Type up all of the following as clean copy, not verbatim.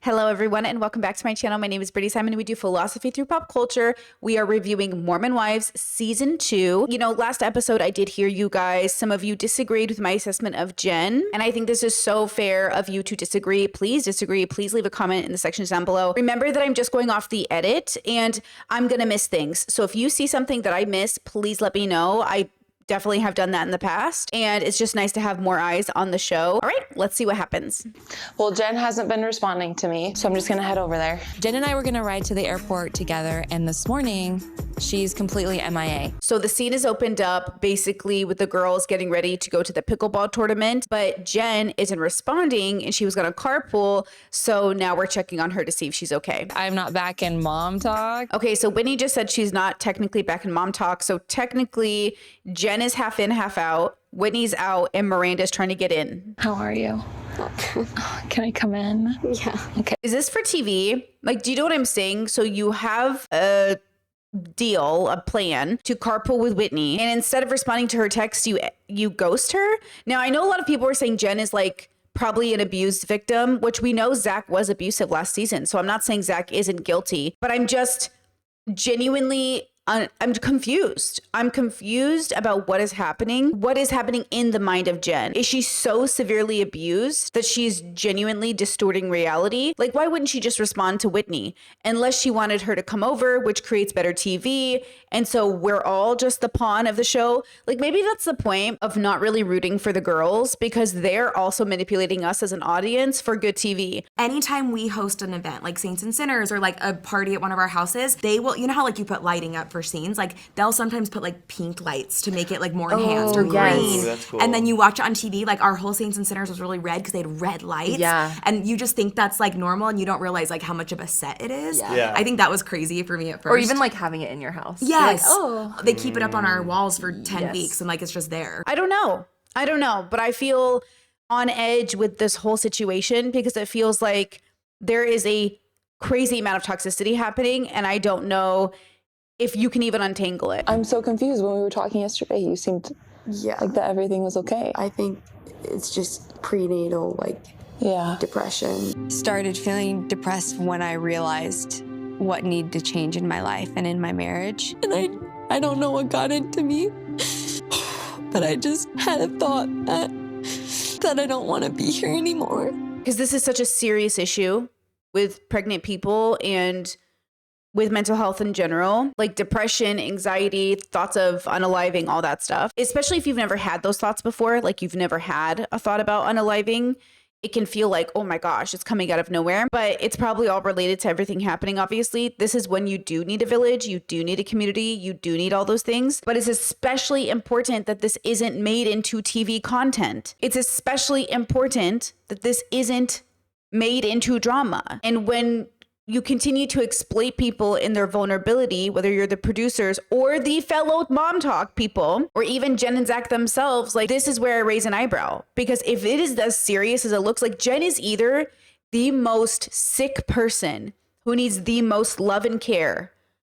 Hello, everyone, and welcome back to my channel. My name is Brittany Simon, and we do philosophy through pop culture. We are reviewing Mormon Wives Season 2. You know, last episode, I did hear you guys. Some of you disagreed with my assessment of Jen, and I think this is so fair of you to disagree. Please disagree. Please leave a comment in the sections down below. Remember that I'm just going off the edit, and I'm going to miss things. So if you see something that I miss, please let me know. I definitely have done that in the past, and it's just nice to have more eyes on the show. All right, let's see what happens. Well, Jen hasn't been responding to me, so I'm just gonna head over there. Jen and I were gonna ride to the airport together, and this morning, she's completely MIA. So the scene is opened up basically with the girls getting ready to go to the pickleball tournament, but Jen isn't responding and she was gonna carpool. So now we're checking on her to see if she's okay. I'm not back in mom talk. Okay, so Whitney just said she's not technically back in mom talk. So technically Jen is half in, half out. Whitney's out and Miranda's trying to get in. How are you? Can I come in? Yeah. Okay. Is this for TV? Like, do you know what I'm saying? So you have a deal, a plan to carpool with Whitney, and instead of responding to her text, you ghost her. Now, I know a lot of people are saying Jen is like probably an abused victim, which we know Zach was abusive last season. So I'm not saying Zach isn't guilty, but I'm just genuinely I'm confused. I'm confused about what is happening. What is happening in the mind of Jen? Is she so severely abused that she's genuinely distorting reality? Like, why wouldn't she just respond to Whitney? Unless she wanted her to come over, which creates better TV. And so we're all just the pawn of the show. Like, maybe that's the point of not really rooting for the girls, because they're also manipulating us as an audience for good TV. Anytime we host an event like Saints and Sinners or like a party at one of our houses, they will, you know how like you put lighting up for scenes, like they'll sometimes put like pink lights to make it like more enhanced or green. That's cool. And then you watch it on TV, like our whole Saints and Sinners was really red because they had red lights. Yeah. And you just think that's like normal and you don't realize like how much of a set it is. Yeah. I think that was crazy for me at first. Or even like having it in your house. yes. Like, oh. They keep it up on our walls for 10 Yes. weeks and like it's just there. I don't know, but I feel on edge with this whole situation because it feels like there is a crazy amount of toxicity happening, and I don't know if you can even untangle it. I'm so confused. When we were talking yesterday, you seemed Yeah. like that everything was okay. I think it's just prenatal, like, Yeah. depression. Started feeling depressed when I realized what needed to change in my life and in my marriage. And I don't know what got into me, but I just had a thought that I don't want to be here anymore. Because this is such a serious issue with pregnant people and with mental health in general, like depression, anxiety, thoughts of unaliving, all that stuff. Especially if you've never had those thoughts before, like you've never had a thought about unaliving, it can feel like, oh my gosh, it's coming out of nowhere. But it's probably all related to everything happening, obviously. This is when you do need a village, you do need a community, you do need all those things. But it's especially important that this isn't made into TV content. It's especially important that this isn't made into drama. And when you continue to exploit people in their vulnerability, whether you're the producers or the fellow mom talk people, or even Jen and Zach themselves, like, this is where I raise an eyebrow. Because if it is as serious as it looks, like, Jen is either the most sick person who needs the most love and care,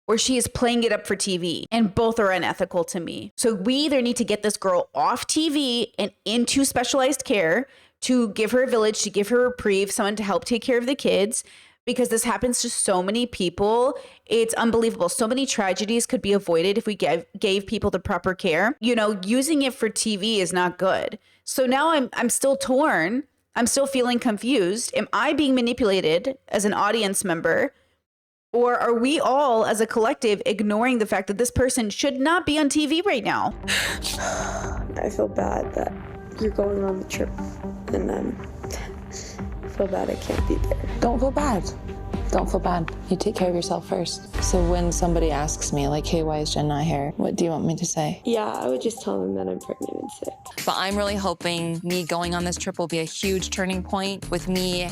or she is playing it up for TV, and both are unethical to me. So we either need to get this girl off TV and into specialized care to give her a village, to give her a reprieve, someone to help take care of the kids, because this happens to so many people. It's unbelievable. So many tragedies could be avoided if we gave people the proper care. You know, using it for TV is not good. So now I'm still torn. I'm still feeling confused. Am I being manipulated as an audience member? Or are we all as a collective ignoring the fact that this person should not be on TV right now? I feel bad that you're going on the trip, and I feel bad I can't be there. Don't feel bad. Don't feel bad. You take care of yourself first. So when somebody asks me, like, hey, why is Jen not here? What do you want me to say? Yeah, I would just tell them that I'm pregnant and sick. But I'm really hoping me going on this trip will be a huge turning point with me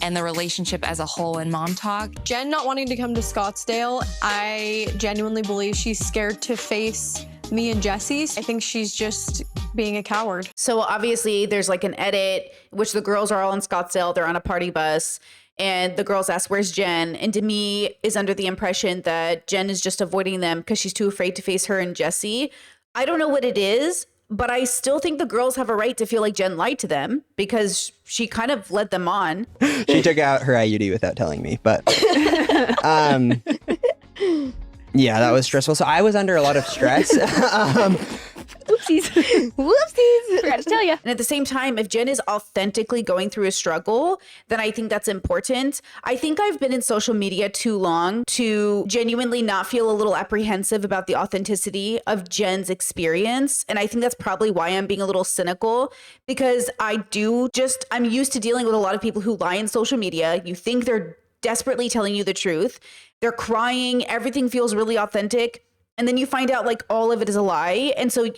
and the relationship as a whole in mom talk. Jen not wanting to come to Scottsdale, I genuinely believe she's scared to face me and Jesse. I think she's just being a coward. So obviously there's like an edit, which the girls are all in Scottsdale. They're on a party bus. And the girls ask, where's Jen? And Demi is under the impression that Jen is just avoiding them because she's too afraid to face her and Jesse. I don't know what it is. but I still think the girls have a right to feel like Jen lied to them because she kind of led them on. She took out her IUD without telling me, but yeah, that was stressful. So I was under a lot of stress. Oopsies. Whoopsies. Forgot to tell you. And at the same time, if Jen is authentically going through a struggle, then I think that's important. I think I've been in social media too long to genuinely not feel a little apprehensive about the authenticity of Jen's experience. And I think that's probably why I'm being a little cynical, because I'm used to dealing with a lot of people who lie in social media. You think they're desperately telling you the truth. They're crying. Everything feels really authentic. And then you find out like all of it is a lie. And so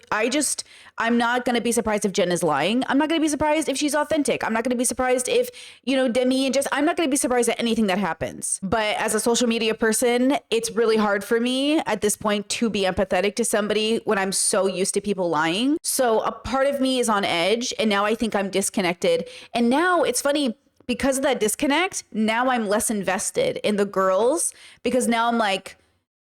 I'm not going to be surprised if Jen is lying. I'm not going to be surprised if she's authentic. I'm not going to be surprised if, Demi and I'm not going to be surprised at anything that happens. But as a social media person, it's really hard for me at this point to be empathetic to somebody when I'm so used to people lying. So a part of me is on edge, and now I think I'm disconnected. And now it's funny, because of that disconnect, now I'm less invested in the girls, because now I'm like,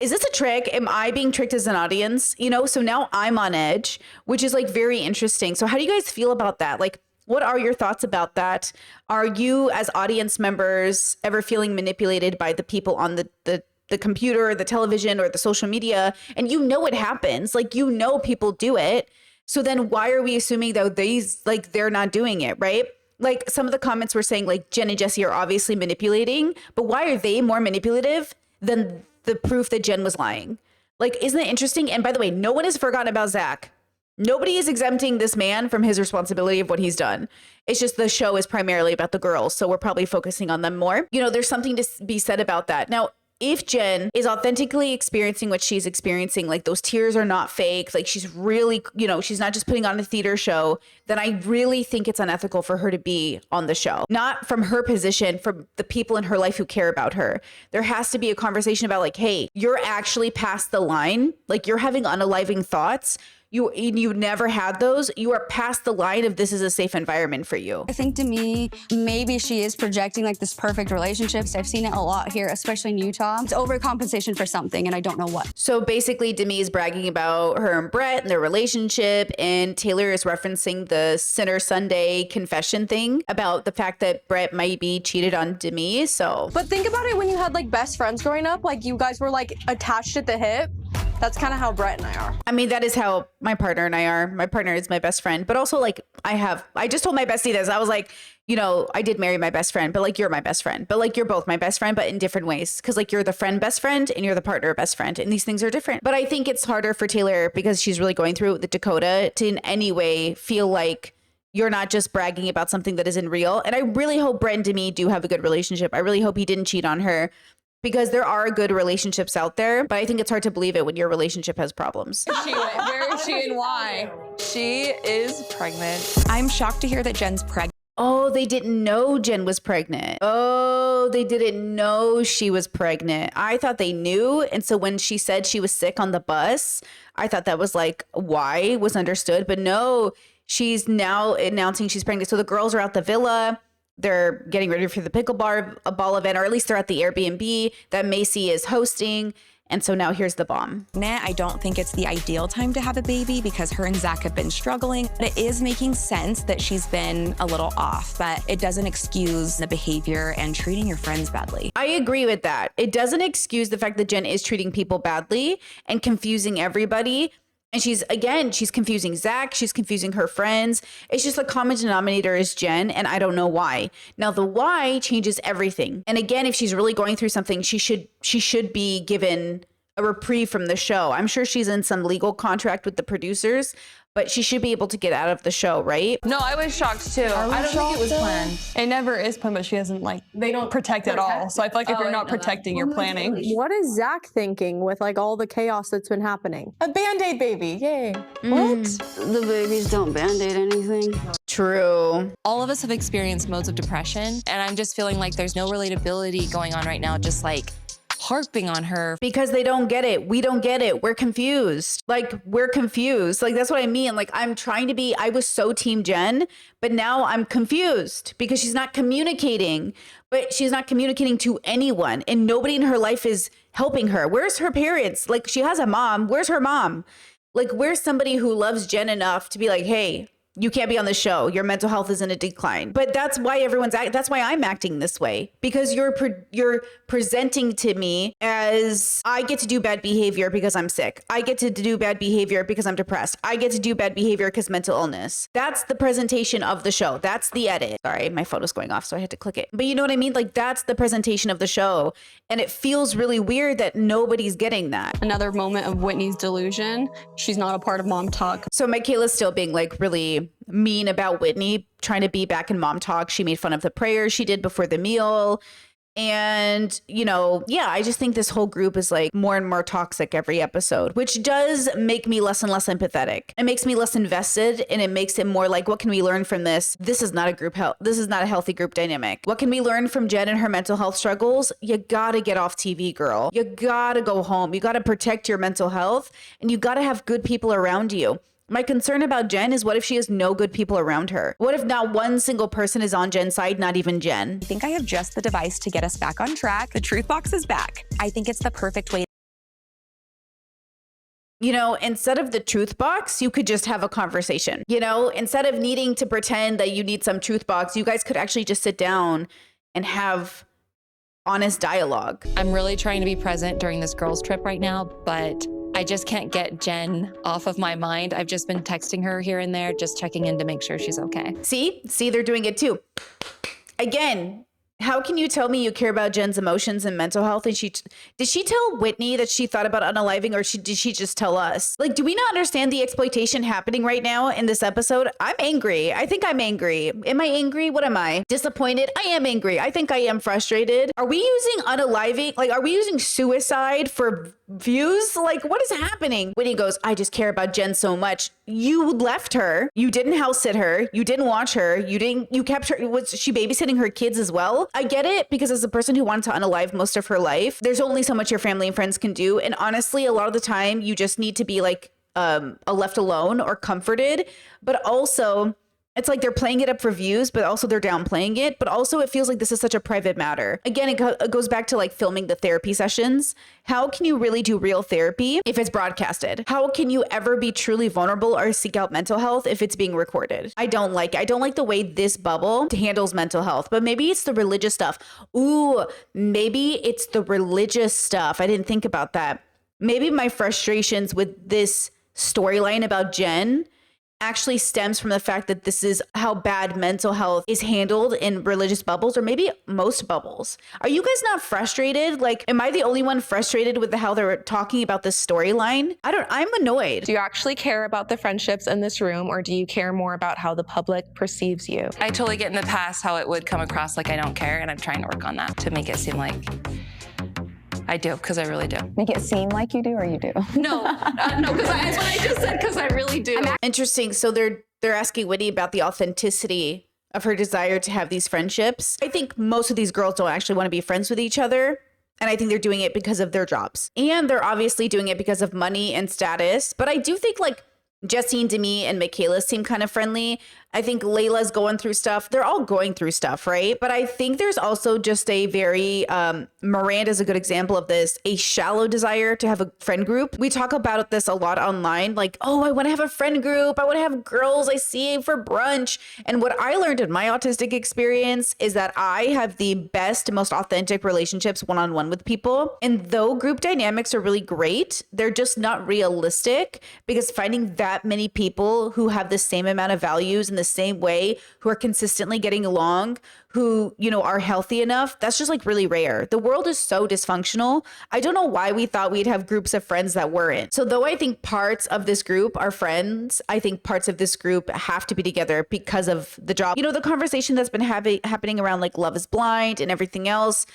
is this a trick? Am I being tricked as an audience? So now I'm on edge, which is like very interesting. So how do you guys feel about that? Like, what are your thoughts about that? Are you as audience members ever feeling manipulated by the people on the computer or the television or the social media? And it happens, like, people do it. So then why are we assuming that they're not doing it, right? Like some of the comments were saying like Jen and Jesse are obviously manipulating, but why are they more manipulative than the proof that Jen was lying? Like, isn't it interesting? And by the way, no one has forgotten about Zach. Nobody is exempting this man from his responsibility of what he's done. It's just the show is primarily about the girls, so we're probably focusing on them more. There's something to be said about that. Now, if Jen is authentically experiencing what she's experiencing, like those tears are not fake, like she's really, she's not just putting on a theater show, then I really think it's unethical for her to be on the show. Not from her position, from the people in her life who care about her. There has to be a conversation about like, hey, you're actually past the line. Like, you're having unaliving thoughts. You never had those. You are past the line of this is a safe environment for you. I think to me, maybe she is projecting like this perfect relationship. I've seen it a lot here, especially in Utah. It's overcompensation for something, and I don't know what. So basically, Demi is bragging about her and Brett and their relationship, and Taylor is referencing the Sinner Sunday confession thing about the fact that Brett might be cheated on Demi. But think about it when you had like best friends growing up, like you guys were like attached at the hip. That's kind of how Brett and I are. I mean, that is how my partner and I are. My partner is my best friend, but also like I just told my bestie this. I was like, I did marry my best friend, but like, you're my best friend, but like, you're both my best friend, but in different ways. Cause like, you're the friend best friend and you're the partner best friend. And these things are different. But I think it's harder for Taylor because she's really going through the Dakota to in any way feel like you're not just bragging about something that isn't real. And I really hope Brett and Demi do have a good relationship. I really hope he didn't cheat on her, because there are good relationships out there, but I think it's hard to believe it when your relationship has problems. Where is she and why? She is pregnant. I'm shocked to hear that Jen's pregnant. Oh, they didn't know Jen was pregnant. Oh, they didn't know she was pregnant. I thought they knew. And so when she said she was sick on the bus, I thought that was like why was understood. But no, she's now announcing she's pregnant. So the girls are at the villa. They're getting ready for the pickleball event, or at least they're at the Airbnb that Macy is hosting. And so now here's the bomb. I don't think it's the ideal time to have a baby because her and Zach have been struggling. But it is making sense that she's been a little off, but it doesn't excuse the behavior and treating your friends badly. I agree with that. It doesn't excuse the fact that Jen is treating people badly and confusing everybody. And she's confusing Zach. She's confusing her friends. It's just the common denominator is Jen, and I don't know why. Now, the why changes everything. And again, if she's really going through something, she should be given a reprieve from the show. I'm sure she's in some legal contract with the producers, but she should be able to get out of the show, right? No, I was shocked too. I don't think it was planned. It never is planned, but she doesn't they don't protect at all. So I feel like if you're not protecting, you're planning. What is Zach thinking with like all the chaos that's been happening? A Band-Aid baby, yay. What? The babies don't Band-Aid anything. True. All of us have experienced modes of depression, and I'm just feeling like there's no relatability going on right now, just like harping on her. Because they don't get it. We don't get it. We're confused. Like, we're confused. Like, that's what I mean. Like, I was so team Jen, but now I'm confused because she's not communicating, but she's not communicating to anyone, and nobody in her life is helping her. Where's her parents? Like, she has a mom. Where's her mom? Like, where's somebody who loves Jen enough to be like, hey, you can't be on the show. Your mental health is in a decline. But that's why that's why I'm acting this way, because you're presenting to me as I get to do bad behavior because I'm sick. I get to do bad behavior because I'm depressed. I get to do bad behavior because mental illness. That's the presentation of the show. That's the edit. Sorry, my phone was going off, so I had to click it. But you know what I mean? Like, that's the presentation of the show. And it feels really weird that nobody's getting that. Another moment of Whitney's delusion. She's not a part of Mom Talk. So Michaela's still being like really mean about Whitney, trying to be back in Mom Talk. She made fun of the prayers she did before the meal. And, you know, yeah, I just think this whole group is like more and more toxic every episode, which does make me less and less empathetic. It makes me less invested, and it makes it more like, what can we learn from this? This is not a group health. This is not a healthy group dynamic. What can we learn from Jen and her mental health struggles? You gotta get off TV, girl. You gotta go home. You gotta protect your mental health, and you gotta have good people around you. My concern about Jen is, what if she has no good people around her? What if not one single person is on Jen's side, not even Jen? I think I have just the device to get us back on track. The truth box is back. I think it's the perfect way. You know, instead of the truth box, you could just have a conversation. You know, instead of needing to pretend that you need some truth box, you guys could actually just sit down and have honest dialogue. I'm really trying to be present during this girls' trip right now, but I just can't get Jen off of my mind. I've just been texting her here and there, just checking in to make sure she's okay. See, they're doing it too. Again, how can you tell me you care about Jen's emotions and mental health? And did she tell Whitney that she thought about unaliving, or did she just tell us? Like, do we not understand the exploitation happening right now in this episode? I'm angry. I think I'm angry. Am I angry? What am I? Disappointed? I am angry. I think I am frustrated. Are we using unaliving? Like, are we using suicide for views? Like, what is happening? Whitney goes, I just care about Jen so much. You left her. You didn't house sit her. You didn't watch her. You kept her. Was she babysitting her kids as well? I get it, because as a person who wanted to unalive most of her life, there's only so much your family and friends can do. And honestly, a lot of the time you just need to be like left alone or comforted. But also, it's like they're playing it up for views, but also they're downplaying it. But also it feels like this is such a private matter. Again, it goes back to like filming the therapy sessions. How can you really do real therapy if it's broadcasted? How can you ever be truly vulnerable or seek out mental health if it's being recorded? I don't like the way this bubble handles mental health, but maybe it's the religious stuff. Ooh, maybe it's the religious stuff. I didn't think about that. Maybe my frustrations with this storyline about Jen actually stems from the fact that this is how bad mental health is handled in religious bubbles, or maybe most bubbles. Are you guys not frustrated? Like, am I the only one frustrated with how they're talking about this storyline? I'm annoyed. Do you actually care about the friendships in this room, or do you care more about how the public perceives you? I totally get in the past how it would come across like I don't care, and I'm trying to work on that to make it seem like I do, because I really do. Make it seem like you do, or you do? No, because that's what I just said, because I really do. Interesting. So they're asking Whitney about the authenticity of her desire to have these friendships. I think most of these girls don't actually want to be friends with each other. And I think they're doing it because of their jobs. And they're obviously doing it because of money and status. But I do think like Jesse and Demi and Michaela seem kind of friendly. I think Layla's going through stuff. They're all going through stuff, right? But I think there's also just a very, Miranda's a good example of this, a shallow desire to have a friend group. We talk about this a lot online, like, oh, I want to have a friend group. I want to have girls I see for brunch. And what I learned in my autistic experience is that I have the best, most authentic relationships one-on-one with people. And though group dynamics are really great, they're just not realistic, because finding that many people who have the same amount of values in the same way, who are consistently getting along, who, you know, are healthy enough, that's just like really rare. The world is so dysfunctional. I don't know why we thought we'd have groups of friends that weren't. So though I think parts of this group are friends, I think parts of this group have to be together because of the job. You know, the conversation that's been happening around like Love is Blind and everything else.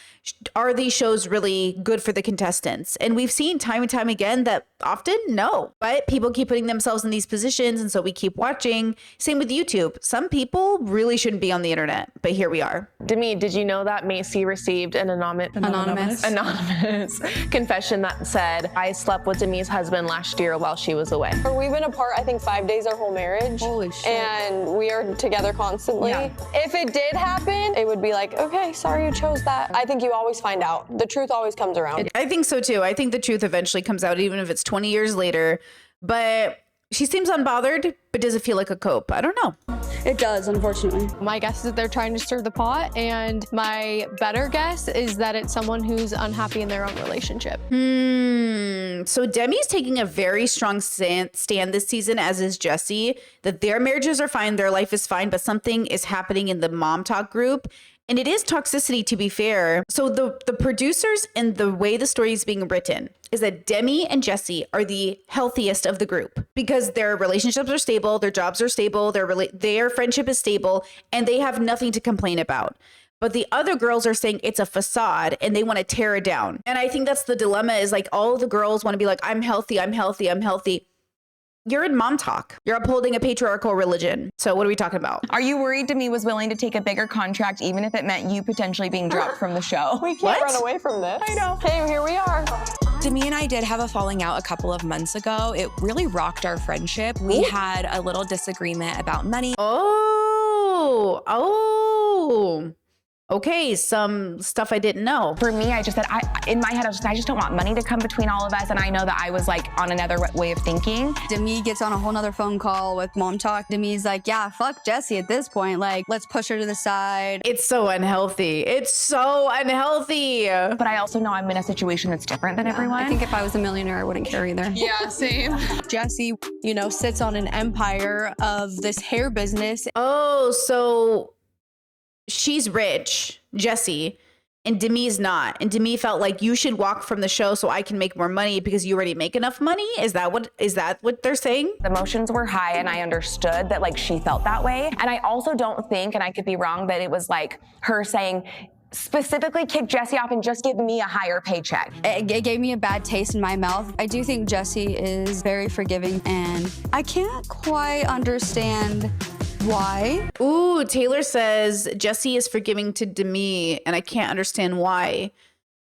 Are these shows really good for the contestants? And we've seen time and time again that often no, but people keep putting themselves in these positions. And so we keep watching. Same with YouTube. Some people really shouldn't be on the internet, but here we are. Demi, did you know that Macy received an anonymous confession that said, I slept with Demi's husband last year while she was away? We've been apart, I think, 5 days our whole marriage. Holy shit. And we are together constantly. Yeah. If it did happen, it would be like, okay, sorry you chose that. I think you always find out. The truth always comes around. I think so too. I think the truth eventually comes out, even if it's 20 years later. but she seems unbothered, but does it feel like a cope? I don't know. It does, unfortunately. My guess is that they're trying to stir the pot, and my better guess is that it's someone who's unhappy in their own relationship. So Demi's taking a very strong stand this season, as is Jesse, that their marriages are fine, their life is fine, but something is happening in the mom talk group. And it is toxicity, to be fair. So the producers and the way the story is being written is that Demi and Jesse are the healthiest of the group because their relationships are stable, their jobs are stable, their friendship is stable, and they have nothing to complain about. But the other girls are saying it's a facade and they want to tear it down. And I think that's the dilemma, is like all the girls want to be like, I'm healthy, I'm healthy, I'm healthy. You're in mom talk. You're upholding a patriarchal religion. So what are we talking about? Are you worried Demi was willing to take a bigger contract even if it meant you potentially being dropped from the show? We can't run away from this. I know. Hey, here we are. Demi and I did have a falling out a couple of months ago. It really rocked our friendship. We had a little disagreement about money. Okay, some stuff I didn't know. For me, I just said, in my head, I just don't want money to come between all of us. And I know that I was like on another way of thinking. Demi gets on a whole nother phone call with mom talk. Demi's like, yeah, fuck Jesse at this point. Like, let's push her to the side. It's so unhealthy. It's so unhealthy. But I also know I'm in a situation that's different than everyone. I think if I was a millionaire, I wouldn't care either. Yeah, same. Jesse, sits on an empire of this hair business. Oh, so she's rich, Jesse, and Demi's not. And Demi felt like you should walk from the show so I can make more money because you already make enough money. Is that what they're saying? The emotions were high and I understood that like she felt that way. And I also don't think, and I could be wrong, that it was like her saying, specifically kick Jesse off and just give me a higher paycheck. It gave me a bad taste in my mouth. I do think Jesse is very forgiving and I can't quite understand why. Ooh, Taylor says Jesse is forgiving to Demi and I can't understand why.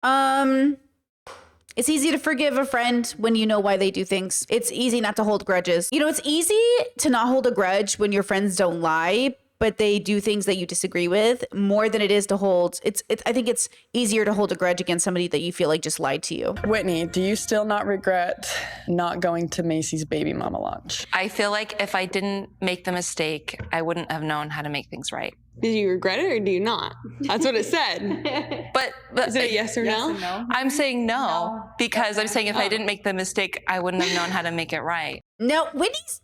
It's easy to forgive a friend when you know why they do things. It's easy not to hold grudges. It's easy to not hold a grudge when your friends don't lie, but they do things that you disagree with, more than it is to hold. I think it's easier to hold a grudge against somebody that you feel like just lied to you. Whitney, do you still not regret not going to Macy's baby mama launch? I feel like if I didn't make the mistake, I wouldn't have known how to make things right. Did you regret it or do you not? That's what it said. But is it a yes or no? I'm saying no, because I'm saying if I didn't make the mistake, I wouldn't have known how to make it right. No, Whitney's,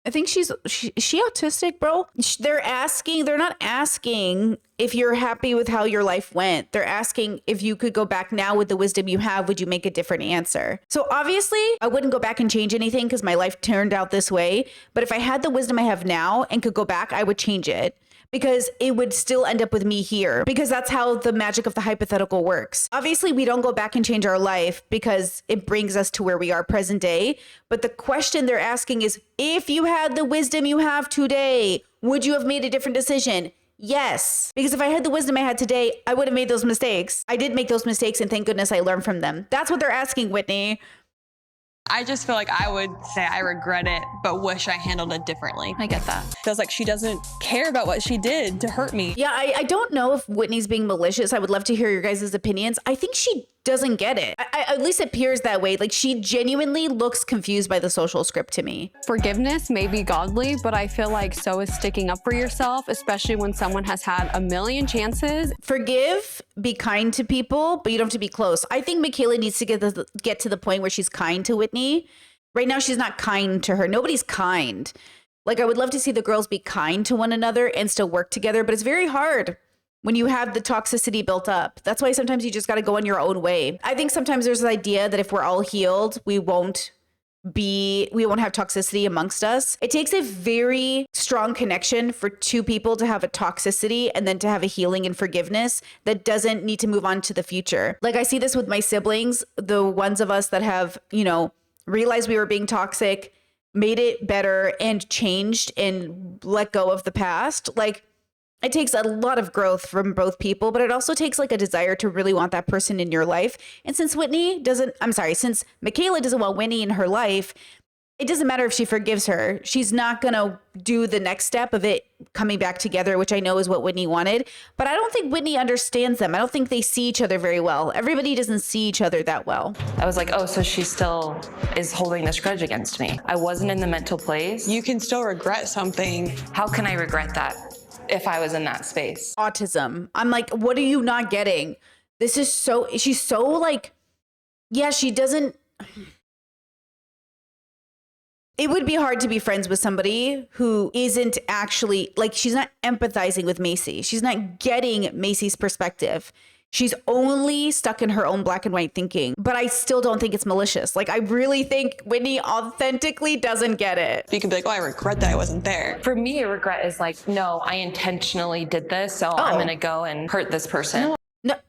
I think is she autistic, bro? They're not asking if you're happy with how your life went. They're asking if you could go back now with the wisdom you have, would you make a different answer? So obviously I wouldn't go back and change anything because my life turned out this way. But if I had the wisdom I have now and could go back, I would change it. Because it would still end up with me here, because that's how the magic of the hypothetical works. Obviously, we don't go back and change our life because it brings us to where we are present day. But the question they're asking is, if you had the wisdom you have today, would you have made a different decision? Yes. Because if I had the wisdom I had today, I would have made those mistakes. I did make those mistakes and thank goodness I learned from them. That's what they're asking, Whitney. I just feel like I would say I regret it, but wish I handled it differently. I get that. Feels like she doesn't care about what she did to hurt me. Yeah, I don't know if Whitney's being malicious. I would love to hear your guys' opinions. I think she doesn't get it. At least it appears that way. Like, she genuinely looks confused by the social script to me. Forgiveness may be godly, but I feel like so is sticking up for yourself, especially when someone has had a million chances. Forgive, be kind to people, but you don't have to be close. I think Michaela needs to get to the point where she's kind to Whitney. Right now, she's not kind to her. Nobody's kind. Like, I would love to see the girls be kind to one another and still work together, but it's very hard when you have the toxicity built up. That's why sometimes you just got to go on your own way. I think sometimes there's this idea that if we're all healed, we won't have toxicity amongst us. It takes a very strong connection for two people to have a toxicity and then to have a healing and forgiveness that doesn't need to move on to the future. Like, I see this with my siblings, the ones of us that have, realized we were being toxic, made it better and changed and let go of the past. Like, it takes a lot of growth from both people, but it also takes like a desire to really want that person in your life. And since Michaela doesn't want Whitney in her life, it doesn't matter if she forgives her. She's not going to do the next step of it coming back together, which I know is what Whitney wanted. But I don't think Whitney understands them. I don't think they see each other very well. Everybody doesn't see each other that well. I was like, oh, so she still is holding this grudge against me. I wasn't in the mental place. You can still regret something. How can I regret that if I was in that space? Autism. I'm like, what are you not getting? This is so, she's so like, yeah, she doesn't. It would be hard to be friends with somebody who isn't actually, like, she's not empathizing with Macy. She's not getting Macy's perspective. She's only stuck in her own black and white thinking. But I still don't think it's malicious. Like, I really think Whitney authentically doesn't get it. You could be like, oh, I regret that I wasn't there. For me, a regret is like, no, I intentionally did this, so I'm going to go and hurt this person.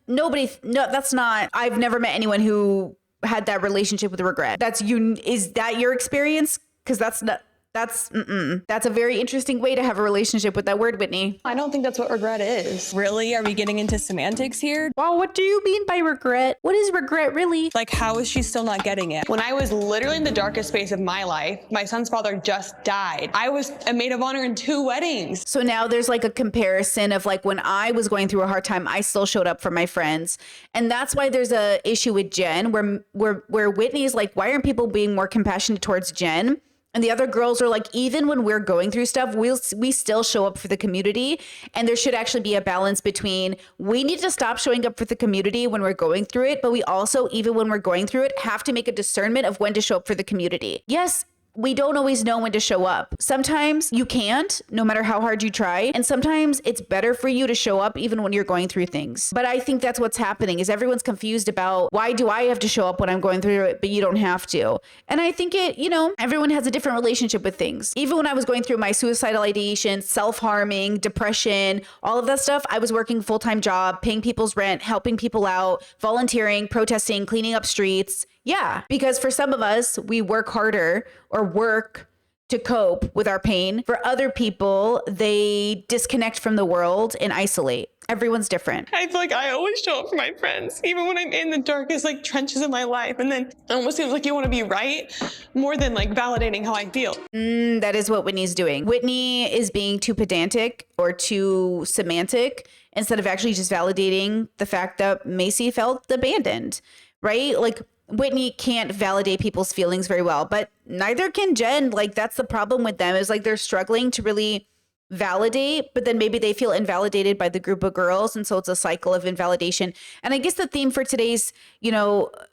No, that's not, I've never met anyone who had that relationship with regret. Is that your experience? Because that's a very interesting way to have a relationship with that word, Whitney. I don't think that's what regret is. Really? Are we getting into semantics here? Well, what do you mean by regret? What is regret really? Like, how is she still not getting it? When I was literally in the darkest space of my life, my son's father just died. I was a maid of honor in 2 weddings. So now there's like a comparison of like when I was going through a hard time, I still showed up for my friends. And that's why there's a issue with Jen where Whitney's like, why aren't people being more compassionate towards Jen? And the other girls are like, even when we're going through stuff, we still show up for the community. And there should actually be a balance between, we need to stop showing up for the community when we're going through it, but we also, even when we're going through it, have to make a discernment of when to show up for the community. Yes, we don't always know when to show up. Sometimes you can't, no matter how hard you try. And sometimes it's better for you to show up even when you're going through things. But I think that's what's happening is everyone's confused about why do I have to show up when I'm going through it, but you don't have to. And I think everyone has a different relationship with things. Even when I was going through my suicidal ideation, self-harming, depression, all of that stuff, I was working a full-time job, paying people's rent, helping people out, volunteering, protesting, cleaning up streets. Yeah, because for some of us, we work harder or work to cope with our pain. For other people, they disconnect from the world and isolate. Everyone's different. I feel like I always show up for my friends, even when I'm in the darkest like trenches of my life. And then it almost seems like you want to be right more than like validating how I feel. That is what Whitney's doing. Whitney is being too pedantic or too semantic instead of actually just validating the fact that Macy felt abandoned, right? Like, Whitney can't validate people's feelings very well, but neither can Jen. Like, that's the problem with them is like they're struggling to really validate, but then maybe they feel invalidated by the group of girls. And so it's a cycle of invalidation. And I guess the theme for today's,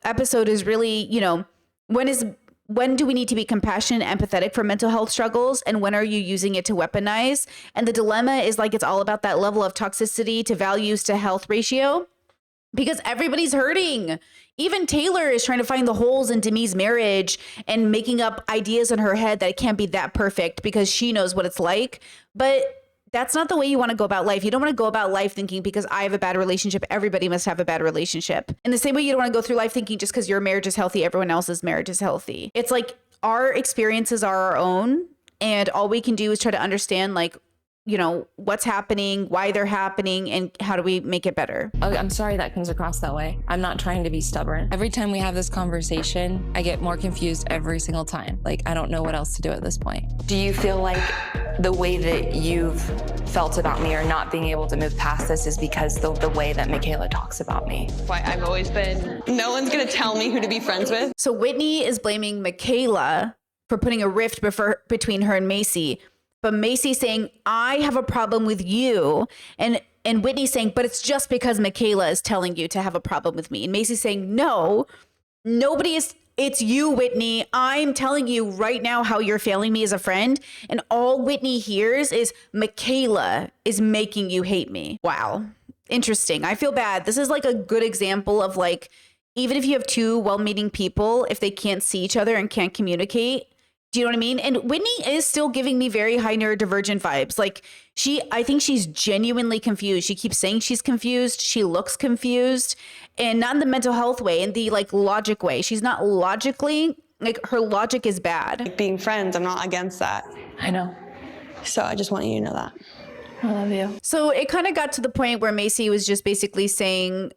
episode is really, when do we need to be compassionate and empathetic for mental health struggles? And when are you using it to weaponize? And the dilemma is like, it's all about that level of toxicity to values to health ratio. Because everybody's hurting. Even Taylor is trying to find the holes in Demi's marriage and making up ideas in her head that it can't be that perfect because she knows what it's like. But that's not the way you want to go about life. You don't want to go about life thinking because I have a bad relationship, everybody must have a bad relationship. In the same way, you don't want to go through life thinking just because your marriage is healthy, everyone else's marriage is healthy. It's like our experiences are our own. And all we can do is try to understand what's happening, why they're happening, and how do we make it better. I'm sorry that comes across that way. I'm not trying to be stubborn. Every time we have this conversation, I get more confused every single time. Like, I don't know what else to do at this point. Do you feel like the way that you've felt about me or not being able to move past this is because the way that Michaela talks about me? Why I've always been, no one's gonna tell me who to be friends with. So Whitney is blaming Michaela for putting a rift between her and Macy. But Macy's saying, I have a problem with you. And Whitney's saying, but it's just because Michaela is telling you to have a problem with me. And Macy's saying, no, nobody is. It's you, Whitney. I'm telling you right now how you're failing me as a friend. And all Whitney hears is Michaela is making you hate me. Wow. Interesting. I feel bad. This is like a good example of like, even if you have two well-meaning people, if they can't see each other and can't communicate, do you know what I mean? And Whitney is still giving me very high neurodivergent vibes. Like I think she's genuinely confused. She keeps saying she's confused. She looks confused, and not in the mental health way, in the like logic way. She's not logically, like her logic is bad. Like being friends, I'm not against that. I know. So I just want you to know that. I love you. So it kind of got to the point where Macy was just basically saying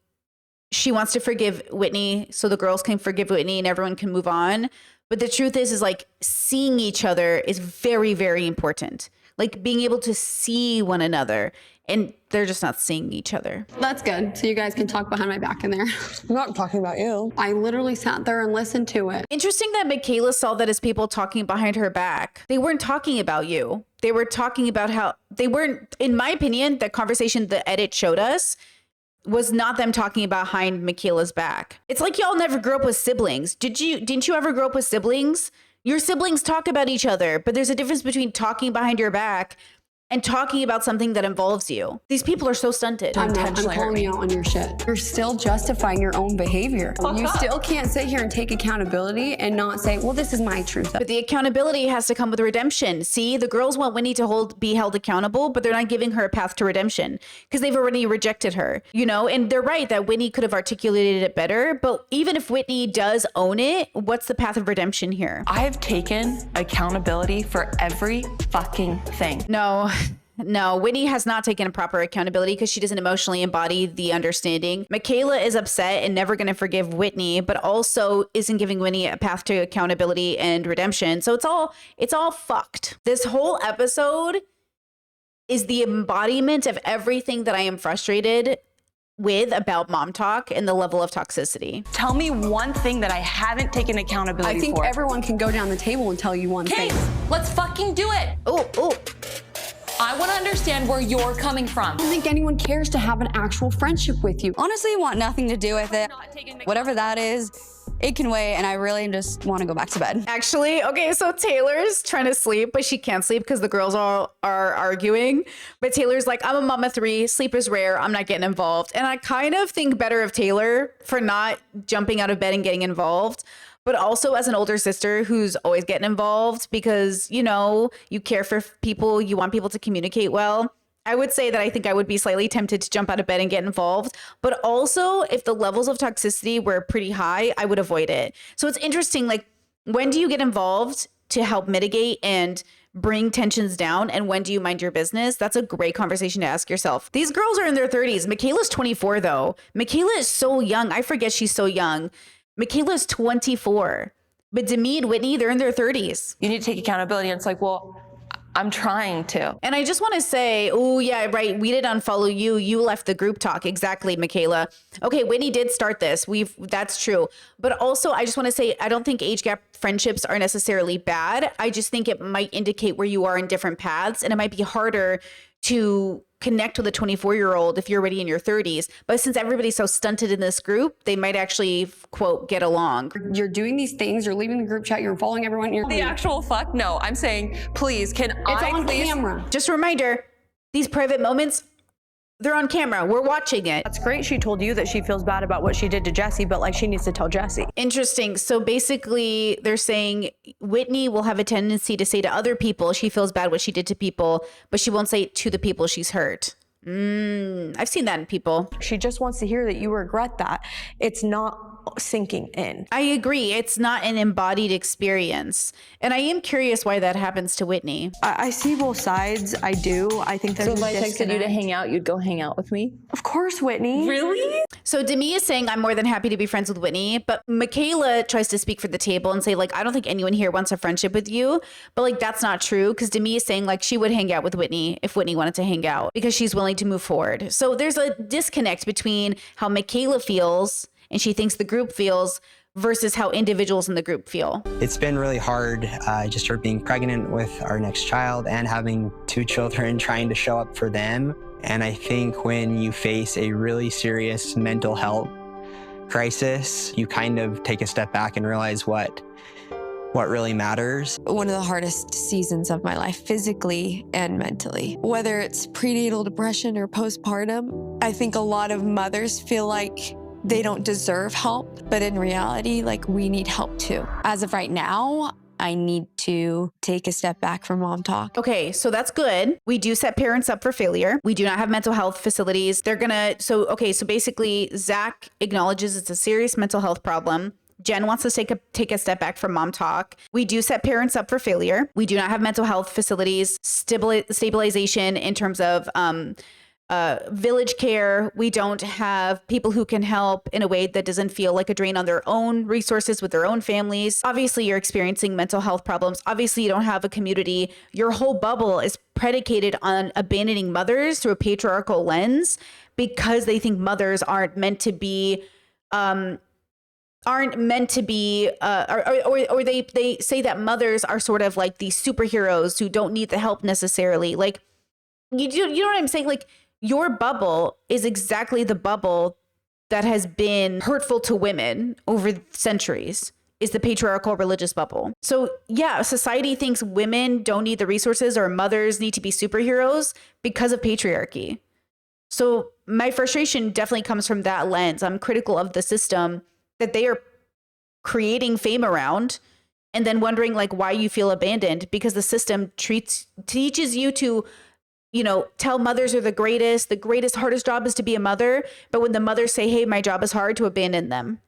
she wants to forgive Whitney so the girls can forgive Whitney and everyone can move on. But the truth is like seeing each other is very, very important. Like being able to see one another, and they're just not seeing each other. That's good. So you guys can talk behind my back in there. I'm not talking about you. I literally sat there and listened to it. Interesting that Michaela saw that as people talking behind her back. They weren't talking about you. They were talking about how they weren't, in my opinion, the conversation the edit showed us was not them talking behind Michaela's back. It's like y'all never grew up with siblings. Didn't you ever grow up with siblings? Your siblings talk about each other, but there's a difference between talking behind your back and talking about something that involves you. These people are so stunted. I'm calling you out on your shit. You're still justifying your own behavior. You still can't sit here and take accountability and not say, well, this is my truth. But the accountability has to come with redemption. See, the girls want Whitney to be held accountable, but they're not giving her a path to redemption because they've already rejected her, you know? And they're right that Whitney could have articulated it better, but even if Whitney does own it, what's the path of redemption here? I've taken accountability for every fucking thing. No, Whitney has not taken a proper accountability because she doesn't emotionally embody the understanding. Michaela is upset and never going to forgive Whitney, but also isn't giving Whitney a path to accountability and redemption. So it's all fucked. This whole episode is the embodiment of everything that I am frustrated with about mom talk and the level of toxicity. Tell me one thing that I haven't taken accountability for. I think everyone can go down the table and tell you one thing. Let's fucking do it. Oh. I want to understand where you're coming from. I don't think anyone cares to have an actual friendship with you. Honestly, I want nothing to do with it. Whatever that is, it can wait, and I really just want to go back to bed. Actually, okay, so Taylor's trying to sleep, but she can't sleep because the girls are arguing. But Taylor's like, I'm a mama 3, sleep is rare, I'm not getting involved. And I kind of think better of Taylor for not jumping out of bed and getting involved. But also as an older sister who's always getting involved because, you know, you care for people, you want people to communicate well. I would say that I think I would be slightly tempted to jump out of bed and get involved. But also if the levels of toxicity were pretty high, I would avoid it. So it's interesting, like, when do you get involved to help mitigate and bring tensions down? And when do you mind your business? That's a great conversation to ask yourself. These girls are in their 30s. Michaela's 24 though. Michaela is so young. I forget she's so young. Michaela's 24, but Demi and Whitney, they're in their 30s. You need to take accountability. And it's like, well, I'm trying to. And I just want to say, oh yeah, right. We did unfollow you. You left the group talk. Exactly, Michaela. Okay, Whitney did start this. That's true. But also I just want to say, I don't think age gap friendships are necessarily bad. I just think it might indicate where you are in different paths, and it might be harder to connect with a 24-year-old if you're already in your 30s. But since everybody's so stunted in this group, they might actually, quote, get along. You're doing these things, you're leaving the group chat, you're following everyone. The actual fuck? No, I'm saying, please, it's on camera. Just a reminder, these private moments, they're on camera. We're watching it. That's great. She told you that she feels bad about what she did to Jesse, but like she needs to tell Jesse. Interesting. So basically they're saying Whitney will have a tendency to say to other people she feels bad what she did to people, but she won't say it to the people she's hurt. I've seen that in people. She just wants to hear that you regret that. It's not sinking in. I agree. It's not an embodied experience. And I am curious why that happens to Whitney. I see both sides. I do. I think there's So if I texted you to hang out, you'd go hang out with me? Of course, Whitney. Really? So Demi is saying I'm more than happy to be friends with Whitney, but Michaela tries to speak for the table and say, like, I don't think anyone here wants a friendship with you. But like, that's not true, because Demi is saying like she would hang out with Whitney if Whitney wanted to hang out because she's willing to move forward. So there's a disconnect between how Michaela feels and she thinks the group feels versus how individuals in the group feel. It's been really hard just her being pregnant with our next child and having 2 children, trying to show up for them. And I think when you face a really serious mental health crisis, you kind of take a step back and realize what really matters. One of the hardest seasons of my life, physically and mentally. Whether it's prenatal depression or postpartum, I think a lot of mothers feel like they don't deserve help, but in reality, like, we need help too. As of right now, I need to take a step back from mom talk. Okay, so that's good. We do set parents up for failure. We do not have mental health facilities. So basically Zach acknowledges it's a serious mental health problem. Jen wants to take a step back from mom talk. We do set parents up for failure. We do not have mental health facilities, stabilization in terms of village care. We don't have people who can help in a way that doesn't feel like a drain on their own resources with their own families. Obviously, you're experiencing mental health problems. Obviously, you don't have a community. Your whole bubble is predicated on abandoning mothers through a patriarchal lens because they think mothers aren't meant to be or they say that mothers are sort of like these superheroes who don't need the help necessarily. Like, you know what I'm saying? Like, your bubble is exactly the bubble that has been hurtful to women over centuries, is the patriarchal religious bubble. So yeah, society thinks women don't need the resources or mothers need to be superheroes because of patriarchy. So my frustration definitely comes from that lens. I'm critical of the system that they are creating fame around, and then wondering like why you feel abandoned because the system teaches you to, you know, tell mothers are the greatest, hardest job is to be a mother. But when the mothers say, hey, my job is hard, to abandon them.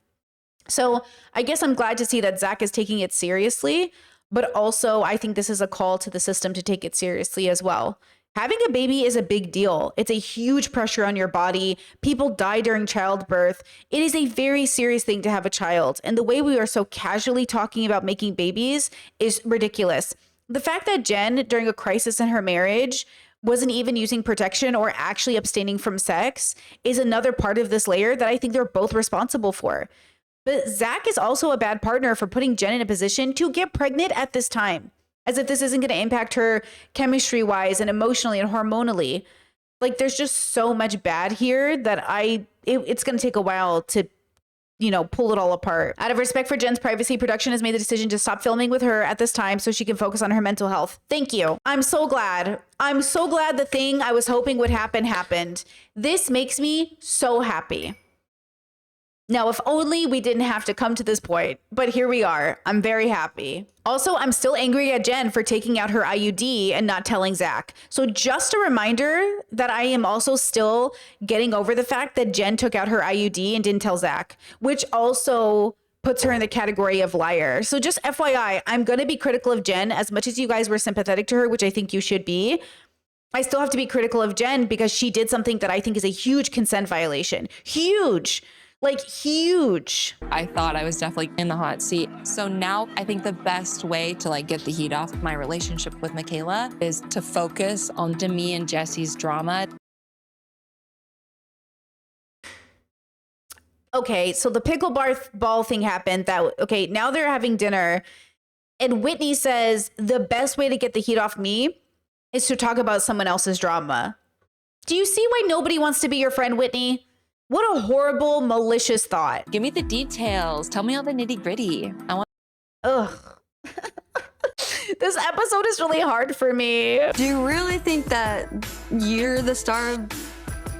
So I guess I'm glad to see that Zach is taking it seriously, but also I think this is a call to the system to take it seriously as well. Having a baby is a big deal. It's a huge pressure on your body. People die during childbirth. It is a very serious thing to have a child. And the way we are so casually talking about making babies is ridiculous. The fact that Jen, during a crisis in her marriage, wasn't even using protection or actually abstaining from sex is another part of this layer that I think they're both responsible for. But Zach is also a bad partner for putting Jen in a position to get pregnant at this time, as if this isn't going to impact her chemistry-wise and emotionally and hormonally. Like, there's just so much bad here that it's going to take a while to, you know, pull it all apart. Out of respect for Jen's privacy, production has made the decision to stop filming with her at this time so she can focus on her mental health. Thank you. I'm so glad. I'm so glad the thing I was hoping would happen happened. This makes me so happy. Now, if only we didn't have to come to this point, but here we are. I'm very happy. Also, I'm still angry at Jen for taking out her IUD and not telling Zach. So just a reminder that I am also still getting over the fact that Jen took out her IUD and didn't tell Zach, which also puts her in the category of liar. So just FYI, I'm going to be critical of Jen as much as you guys were sympathetic to her, which I think you should be. I still have to be critical of Jen because she did something that I think is a huge consent violation. Huge. Like, huge. I thought I was definitely in the hot seat. So now I think the best way to like get the heat off my relationship with Michaela is to focus on Demi and Jesse's drama. Okay, so the pickleball thing happened. Okay, now they're having dinner. And Whitney says the best way to get the heat off me is to talk about someone else's drama. Do you see why nobody wants to be your friend, Whitney? What a horrible, malicious thought. Give me the details. Tell me all the nitty gritty. Ugh. This episode is really hard for me. Do you really think that you're the star?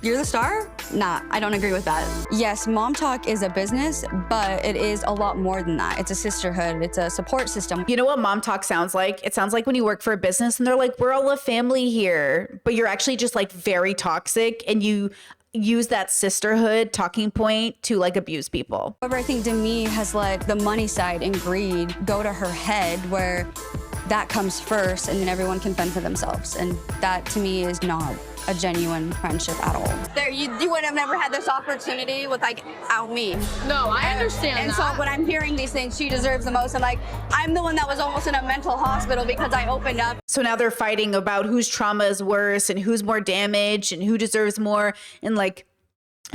You're the star? Nah, I don't agree with that. Yes, Mom Talk is a business, but it is a lot more than that. It's a sisterhood. It's a support system. You know what Mom Talk sounds like? It sounds like when you work for a business and they're like, we're all a family here, but you're actually just like very toxic and you use that sisterhood talking point to like abuse people. However, I think Demi has let the money side and greed go to her head where that comes first and then everyone can fend for themselves. And that to me is not a genuine friendship at all. You would have never had this opportunity without me. No, I understand And that. so when I'm hearing these things, she deserves the most. And like, I'm the one that was almost in a mental hospital because I opened up. So now they're fighting about whose trauma is worse and who's more damaged and who deserves more and like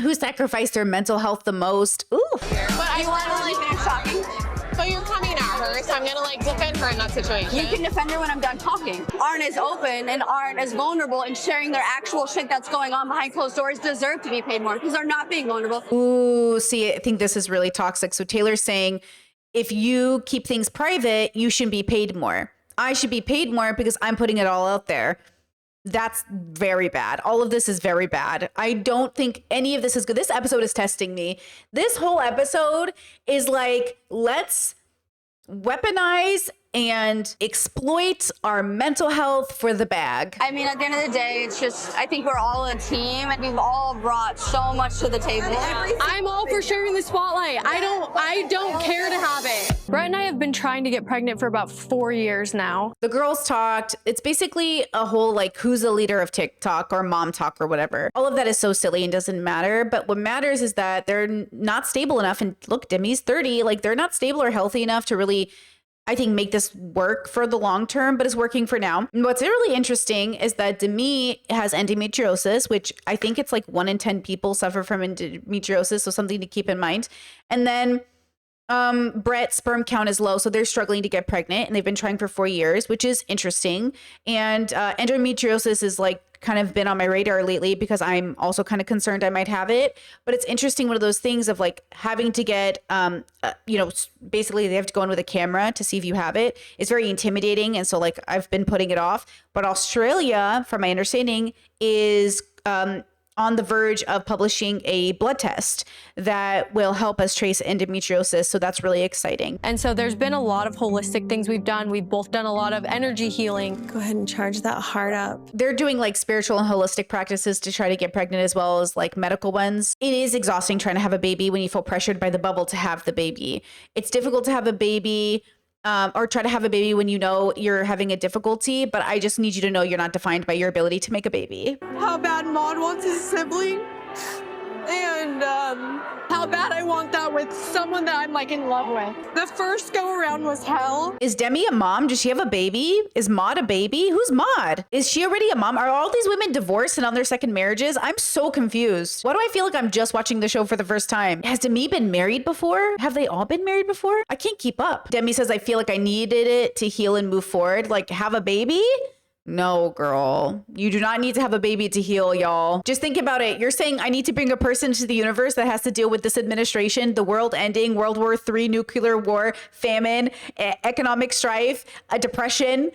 who sacrificed their mental health the most. Ooh. But I want to like finish talking. But you're coming at her, so I'm gonna like defend her in that situation. You can defend her when I'm done talking. Aren't as open and aren't as vulnerable and sharing their actual shit that's going on behind closed doors deserve to be paid more because they're not being vulnerable. Ooh, see, I think this is really toxic. So Taylor's saying, if you keep things private, you shouldn't be paid more. I should be paid more because I'm putting it all out there. That's very bad. All of this is very bad. I don't think any of this is good. This episode is testing me. This whole episode is like, let's weaponize and exploit our mental health for the bag. I mean, at the end of the day, it's just, I think we're all a team and we've all brought so much to the table. I'm all for sharing the spotlight. I don't care to have it. Brett and I have been trying to get pregnant for about 4 years now. The girls talked. It's basically a whole like who's the leader of TikTok or mom talk or whatever. All of that is so silly and doesn't matter. But what matters is that they're not stable enough. And look, Demi's 30. Like they're not stable or healthy enough to really, I think, make this work for the long term, but it's working for now. And what's really interesting is that Demi has endometriosis, which I think it's like 1 in 10 people suffer from endometriosis. So something to keep in mind. And then Brett's sperm count is low, so they're struggling to get pregnant, and they've been trying for 4 years, which is interesting. And endometriosis is like kind of been on my radar lately because I'm also kind of concerned I might have it. But it's interesting, one of those things of like having to get, basically they have to go in with a camera to see if you have it. It's very intimidating, and so like I've been putting it off. But Australia, from my understanding, is on the verge of publishing a blood test that will help us trace endometriosis. So that's really exciting. And so there's been a lot of holistic things we've done. We've both done a lot of energy healing. Go ahead and charge that heart up. They're doing like spiritual and holistic practices to try to get pregnant as well as like medical ones. It is exhausting trying to have a baby when you feel pressured by the bubble to have the baby. It's difficult to have a baby or try to have a baby when you know you're having a difficulty, but I just need you to know you're not defined by your ability to make a baby. How bad Maud wants his sibling, and how bad I want that with someone that I'm like in love with. The first go around was hell. Is Demi a mom? Does she have a baby? Is Maud a baby? Who's Maud? Is she already a mom? Are all these women divorced and on their second marriages? I'm so confused. Why do I feel like I'm just watching the show for the first time? Has Demi been married before? Have they all been married before? I can't keep up. Demi says, I feel like I needed it to heal and move forward. Like, have a baby? No, girl, you do not need to have a baby to heal, y'all. Just think about it. You're saying I need to bring a person to the universe that has to deal with this administration, the world ending, World War III, nuclear war, famine, economic strife, a depression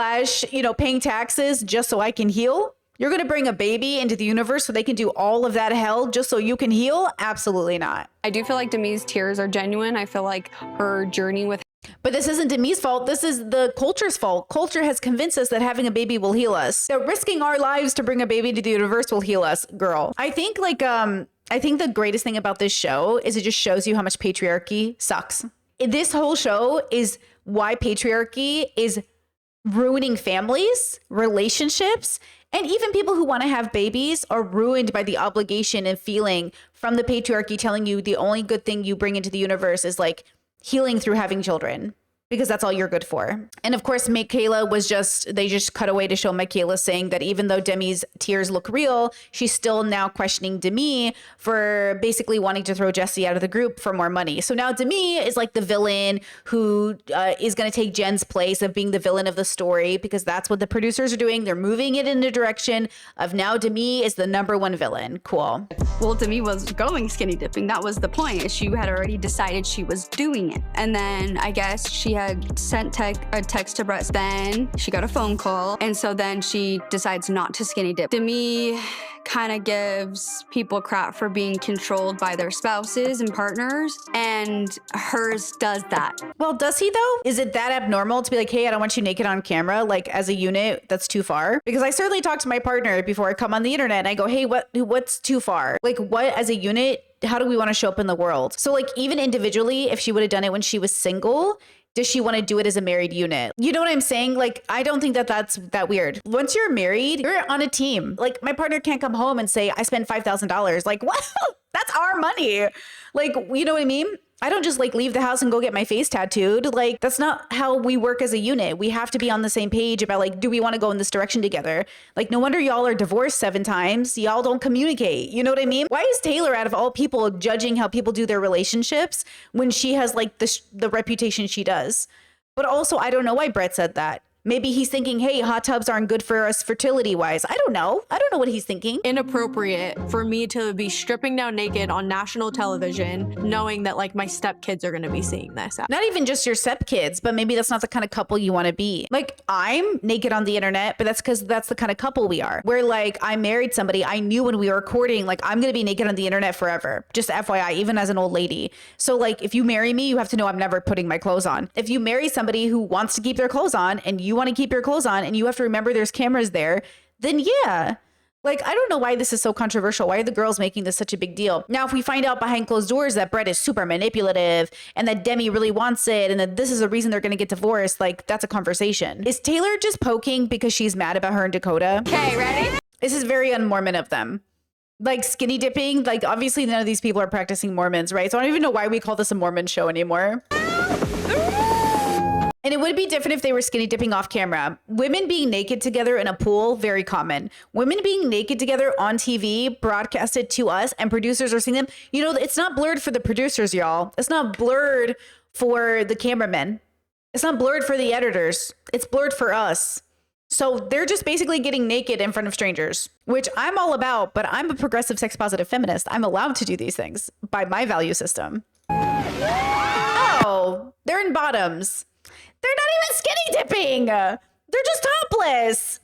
/ paying taxes just so I can heal? You're going to bring a baby into the universe so they can do all of that hell just so you can heal? Absolutely not. I do feel like Demi's tears are genuine. I feel like her journey with But this isn't Demi's fault. This is the culture's fault. Culture has convinced us that having a baby will heal us. That risking our lives to bring a baby to the universe will heal us, girl. I think the greatest thing about this show is it just shows you how much patriarchy sucks. This whole show is why patriarchy is ruining families, relationships, and even people who want to have babies are ruined by the obligation and feeling from the patriarchy telling you the only good thing you bring into the universe is like healing through having children, because that's all you're good for. And of course, Michaela they just cut away to show Michaela saying that even though Demi's tears look real, she's still now questioning Demi for basically wanting to throw Jesse out of the group for more money. So now Demi is like the villain who is going to take Jen's place of being the villain of the story, because that's what the producers are doing. They're moving it in the direction of now Demi is the #1 villain. Cool. Well, Demi was going skinny dipping. That was the point. She had already decided she was doing it. And then I guess she had sent a text to Brett. Then she got a phone call. And so then she decides not to skinny dip. Demi kind of gives people crap for being controlled by their spouses and partners. And hers does that. Well, does he though? Is it that abnormal to be like, hey, I don't want you naked on camera? Like as a unit, that's too far? Because I certainly talk to my partner before I come on the internet and I go, hey, what's too far? Like what as a unit, how do we want to show up in the world? So like even individually, if she would have done it when she was single, does she want to do it as a married unit? You know what I'm saying? Like, I don't think that's that weird. Once you're married, you're on a team. Like my partner can't come home and say, I spent $5,000. Like, what? That's our money. Like, you know what I mean? I don't just like leave the house and go get my face tattooed. Like, that's not how we work as a unit. We have to be on the same page about like, do we want to go in this direction together? Like, no wonder y'all are divorced 7 times. Y'all don't communicate. You know what I mean? Why is Taylor, out of all people, judging how people do their relationships when she has like the reputation she does? But also, I don't know why Brett said that. Maybe he's thinking, hey, hot tubs aren't good for us fertility wise. I don't know. I don't know what he's thinking. Inappropriate for me to be stripping down naked on national television, knowing that like my stepkids are going to be seeing this. Not even just your stepkids, but maybe that's not the kind of couple you want to be. Like, I'm naked on the internet, but that's because that's the kind of couple we are. Where like I married somebody, I knew when we were courting, like I'm going to be naked on the internet forever. Just FYI, even as an old lady. So like if you marry me, you have to know I'm never putting my clothes on. If you marry somebody who wants to keep their clothes on and you want to keep your clothes on and you have to remember there's cameras there, then yeah. Like, I don't know why this is so controversial. Why are the girls making this such a big deal? Now, if we find out behind closed doors that Brett is super manipulative and that Demi really wants it and that this is the reason they're going to get divorced, like that's a conversation. Is Taylor just poking because she's mad about her and Dakota? Okay, ready? This is very un-Mormon of them. Like skinny dipping, like obviously none of these people are practicing Mormons, right? So I don't even know why we call this a Mormon show anymore. And it would be different if they were skinny dipping off camera. Women being naked together in a pool, very common. Women being naked together on TV, broadcasted to us, and producers are seeing them. You know, it's not blurred for the producers, y'all. It's not blurred for the cameramen. It's not blurred for the editors. It's blurred for us. So they're just basically getting naked in front of strangers, which I'm all about, but I'm a progressive sex positive feminist. I'm allowed to do these things by my value system. Oh, they're in bottoms. They're not even skinny dipping. They're just topless.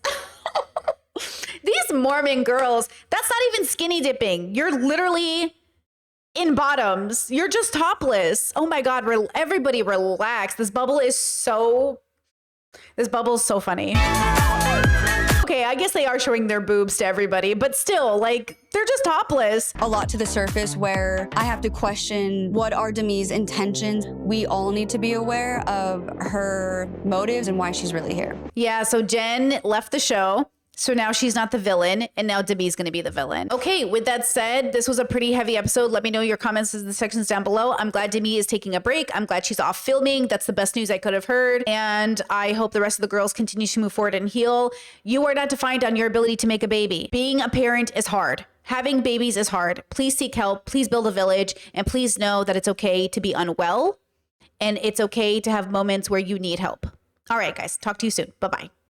These Mormon girls, that's not even skinny dipping. You're literally in bottoms. You're just topless. Oh my God, everybody relax. This bubble is so funny. Okay, I guess they are showing their boobs to everybody, but still, like, they're just topless. A lot to the surface where I have to question what are Demi's intentions. We all need to be aware of her motives and why she's really here. Yeah, so Jen left the show. So now she's not the villain, and now Demi's going to be the villain. Okay, with that said, this was a pretty heavy episode. Let me know your comments in the sections down below. I'm glad Demi is taking a break. I'm glad she's off filming. That's the best news I could have heard. And I hope the rest of the girls continue to move forward and heal. You are not defined on your ability to make a baby. Being a parent is hard. Having babies is hard. Please seek help. Please build a village. And please know that it's okay to be unwell. And it's okay to have moments where you need help. All right, guys. Talk to you soon. Bye-bye.